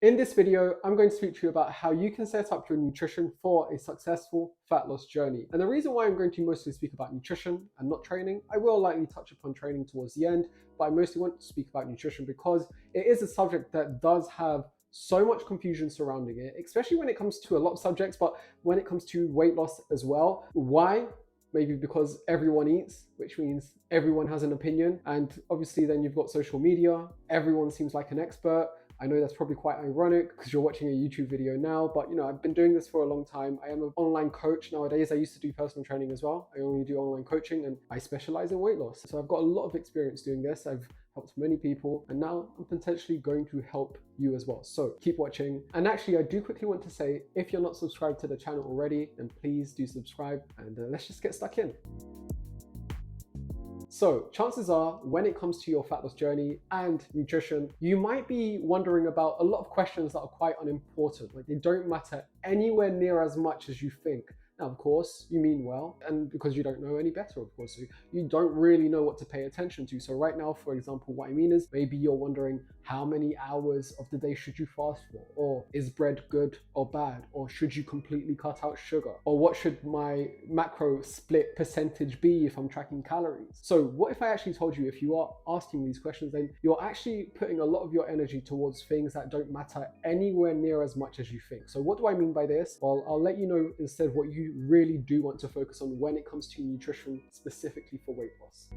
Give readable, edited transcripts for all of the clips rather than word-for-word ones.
In this video, I'm going to speak to you about how you can set up your nutrition for a successful fat loss journey. And the reason why I'm going to mostly speak about nutrition and not training, I will likely touch upon training towards the end, but I mostly want to speak about nutrition because it is a subject that does have so much confusion surrounding it, especially when it comes to a lot of subjects, but when it comes to weight loss as well. Why? Maybe because everyone eats, which means everyone has an opinion. And obviously then you've got social media, everyone seems like an expert. I know that's probably quite ironic because you're watching a YouTube video now, but I've been doing this for a long time. I am an online coach nowadays. I used to do personal training as well. I only do online coaching and I specialize in weight loss. So I've got a lot of experience doing this. I've helped many people and now I'm potentially going to help you as well. So keep watching. And actually, I do quickly want to say, if you're not subscribed to the channel already, then please do subscribe and let's just get stuck in. So chances are when it comes to your fat loss journey and nutrition, you might be wondering about a lot of questions that are quite unimportant. Like they don't matter anywhere near as much as you think. Now, of course, you mean well, and because you don't know any better, of course, so you don't really know what to pay attention to. So right now, for example, what I mean is maybe you're wondering how many hours of the day should you fast for? Or is bread good or bad? Or should you completely cut out sugar? Or what should my macro split percentage be if I'm tracking calories? So what if I actually told you, if you are asking these questions, then you're actually putting a lot of your energy towards things that don't matter anywhere near as much as you think. So what do I mean by this? Well, I'll let you know instead what you really do want to focus on when it comes to nutrition, specifically for weight loss.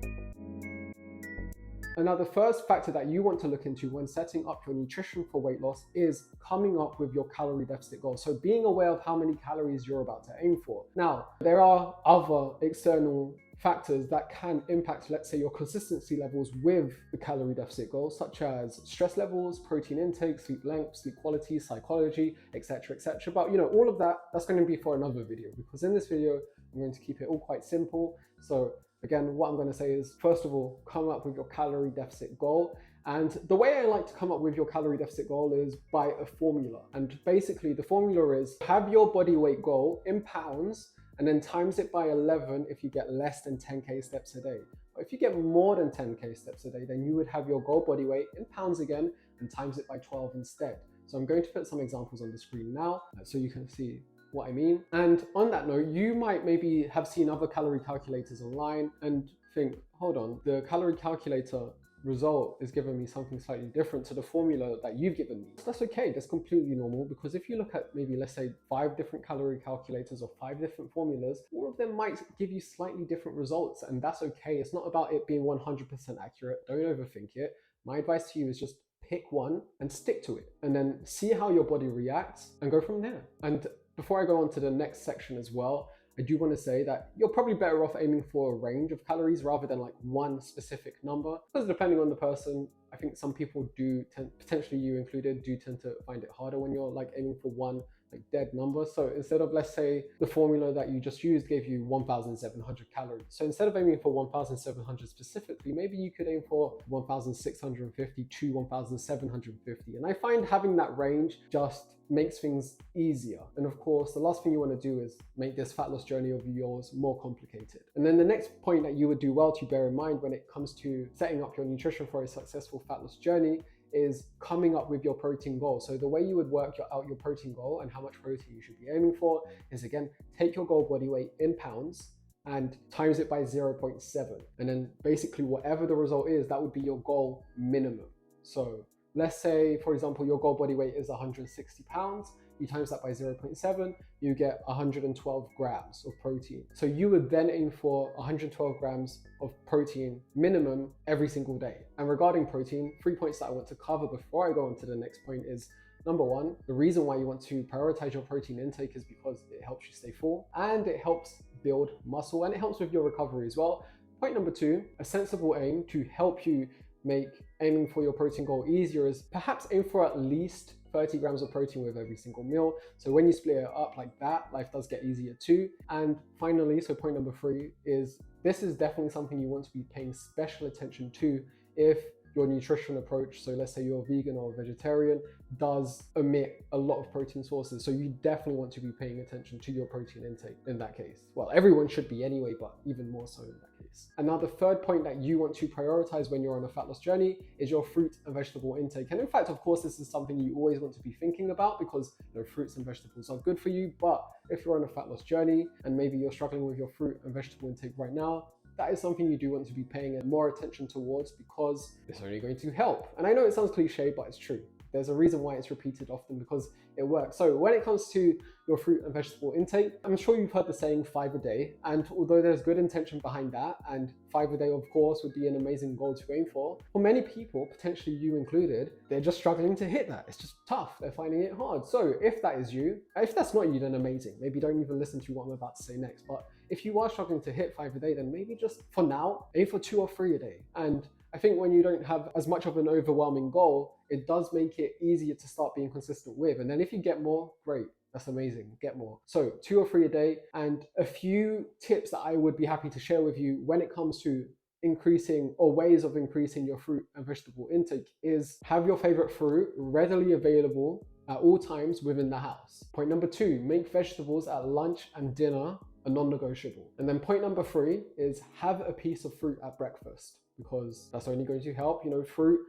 And now the first factor that you want to look into when setting up your nutrition for weight loss is coming up with your calorie deficit goal. So being aware of how many calories you're about to aim for. Now, there are other external factors that can impact, let's say, your consistency levels with the calorie deficit goal, such as stress levels, protein intake, sleep length, sleep quality, psychology, etc., etc. But all of that's going to be for another video, because in this video, I'm going to keep it all quite simple. So again, what I'm going to say is, first of all, come up with your calorie deficit goal. And the way I like to come up with your calorie deficit goal is by a formula. And basically the formula is have your body weight goal in pounds and then times it by 11 if you get less than 10k steps a day. But if you get more than 10k steps a day, then you would have your goal body weight in pounds again and times it by 12 instead. So I'm going to put some examples on the screen now so you can see what I mean. And on that note, you might maybe have seen other calorie calculators online and think, hold on, the calorie calculator result is giving me something slightly different to the formula that you've given me. That's okay, that's completely normal, because if you look at maybe, let's say, 5 different calorie calculators or 5 different formulas, all of them might give you slightly different results, and that's okay. It's not about it being 100% accurate. Don't overthink it. My advice to you is just pick one and stick to it, and then see how your body reacts and go from there. And before I go on to the next section as well, I do want to say that you're probably better off aiming for a range of calories rather than like one specific number, because depending on the person, I think some people do tend, potentially you included, do tend to find it harder when you're like aiming for one like dead number. So instead of, let's say, the formula that you just used gave you 1,700 calories. So instead of aiming for 1,700 specifically, maybe you could aim for 1,650 to 1,750. And I find having that range just makes things easier. And of course, the last thing you want to do is make this fat loss journey of yours more complicated. And then the next point that you would do well to bear in mind when it comes to setting up your nutrition for a successful fat loss journey is coming up with your protein goal. So the way you would work out your protein goal and how much protein you should be aiming for is, again, take your goal body weight in pounds and times it by 0.7. And then basically whatever the result is, that would be your goal minimum. So let's say, for example, your goal body weight is 160 pounds. You times that by 0.7, you get 112 grams of protein. So you would then aim for 112 grams of protein minimum every single day. And regarding protein, 3 points that I want to cover before I go on to the next point is, number one, the reason why you want to prioritize your protein intake is because it helps you stay full and it helps build muscle and it helps with your recovery as well. Point number two, a sensible aim to help you make aiming for your protein goal easier is perhaps aim for at least 30 grams of protein with every single meal. So when you split it up like that, life does get easier too. And finally, so point number three is, this is definitely something you want to be paying special attention to if your nutrition approach, so let's say you're vegan or vegetarian, does omit a lot of protein sources. So you definitely want to be paying attention to your protein intake in that case. Well, everyone should be anyway, but even more so in that case. increase. And now the third point that you want to prioritize when you're on a fat loss journey is your fruit and vegetable intake. And in fact, of course, this is something you always want to be thinking about because fruits and vegetables are good for you. But if you're on a fat loss journey and maybe you're struggling with your fruit and vegetable intake right now, that is something you do want to be paying more attention towards because it's only going to help. And I know it sounds cliche, but it's true. There's a reason why it's repeated often because it works. So when it comes to your fruit and vegetable intake, I'm sure you've heard the saying 5 a day. And although there's good intention behind that, and 5 a day, of course, would be an amazing goal to aim for many people, potentially you included, they're just struggling to hit that. It's just tough. They're finding it hard. So if that is you, if that's not you, then amazing. Maybe don't even listen to what I'm about to say next. But if you are struggling to hit 5 a day, then maybe just for now, aim for 2 or 3 a day. And I think when you don't have as much of an overwhelming goal, it does make it easier to start being consistent with. And then if you get more, great. That's amazing. Get more. So 2 or 3 a day. And a few tips that I would be happy to share with you when it comes to increasing or ways of increasing your fruit and vegetable intake is have your favorite fruit readily available at all times within the house. Point number 2, make vegetables at lunch and dinner a non-negotiable. And then point number 3 is have a piece of fruit at breakfast, because that's only going to help. Fruit,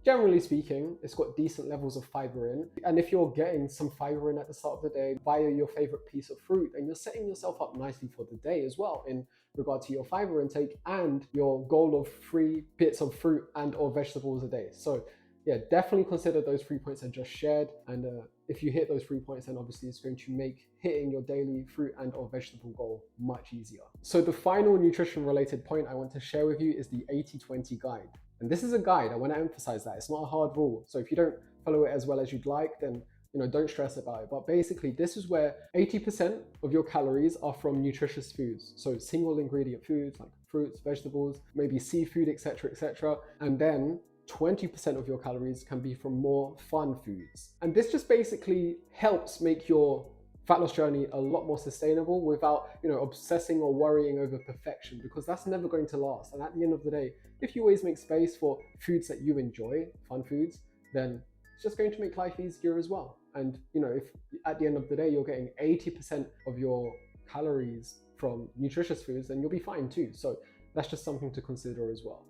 generally speaking, it's got decent levels of fiber in. And if you're getting some fiber in at the start of the day via your favorite piece of fruit, then you're setting yourself up nicely for the day as well in regard to your fiber intake and your goal of 3 bits of fruit and or vegetables a day. So yeah, definitely consider those 3 points I just shared. And if you hit those 3 points, then obviously it's going to make hitting your daily fruit and or vegetable goal much easier. So the final nutrition related point I want to share with you is the 80-20 guide. And this is a guide. I want to emphasize that it's not a hard rule. So if you don't follow it as well as you'd like, then don't stress about it. But basically, this is where 80% of your calories are from nutritious foods. So single ingredient foods like fruits, vegetables, maybe seafood, etc., etc. And then 20% of your calories can be from more fun foods. And this just basically helps make your fat loss journey a lot more sustainable without, obsessing or worrying over perfection, because that's never going to last. And at the end of the day, if you always make space for foods that you enjoy, fun foods, then it's just going to make life easier as well. And, if at the end of the day, you're getting 80% of your calories from nutritious foods, then you'll be fine too. So that's just something to consider as well.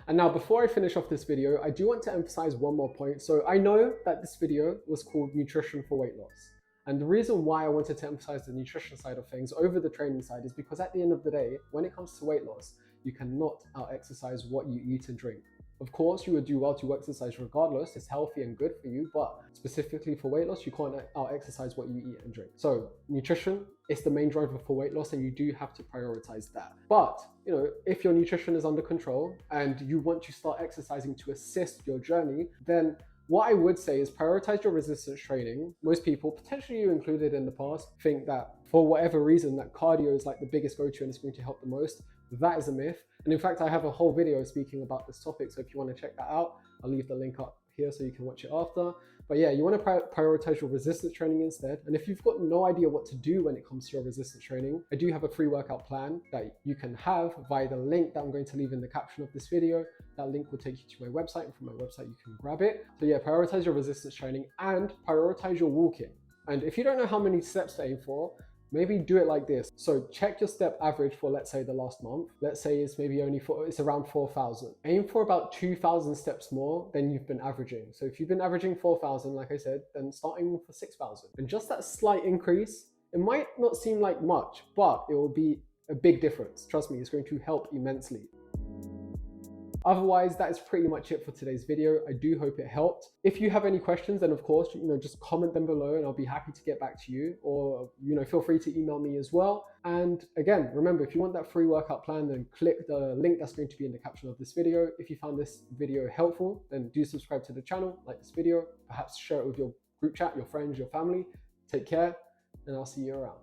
And now, before I finish off this video, I do want to emphasize one more point. So I know that this video was called Nutrition for Weight Loss. And the reason why I wanted to emphasize the nutrition side of things over the training side is because at the end of the day, when it comes to weight loss, you cannot out-exercise what you eat and drink. Of course, you would do well to exercise regardless. It's healthy and good for you, but specifically for weight loss, you can't out-exercise what you eat and drink. So nutrition is the main driver for weight loss, and you do have to prioritize that. But, if your nutrition is under control and you want to start exercising to assist your journey, then what I would say is prioritize your resistance training. Most people, potentially you included in the past, think that for whatever reason that cardio is like the biggest go-to and it's going to help the most. That is a myth. And in fact, I have a whole video speaking about this topic. So if you want to check that out, I'll leave the link up here so you can watch it after. But yeah, you want to prioritize your resistance training instead. And if you've got no idea what to do when it comes to your resistance training, I do have a free workout plan that you can have via the link that I'm going to leave in the caption of this video. That link will take you to my website, and from my website you can grab it. So yeah, prioritize your resistance training and prioritize your walking. And if you don't know how many steps to aim for, maybe do it like this. So check your step average for, let's say, the last month. Let's say it's maybe it's around 4,000. Aim for about 2,000 steps more than you've been averaging. So if you've been averaging 4,000, like I said, then start aiming for 6,000. And just that slight increase, it might not seem like much, but it will be a big difference. Trust me, it's going to help immensely. Otherwise, that is pretty much it for today's video. I do hope it helped. If you have any questions, then of course, just comment them below and I'll be happy to get back to you, or, feel free to email me as well. And again, remember, if you want that free workout plan, then click the link that's going to be in the caption of this video. If you found this video helpful, then do subscribe to the channel, like this video, perhaps share it with your group chat, your friends, your family. Take care, and I'll see you around.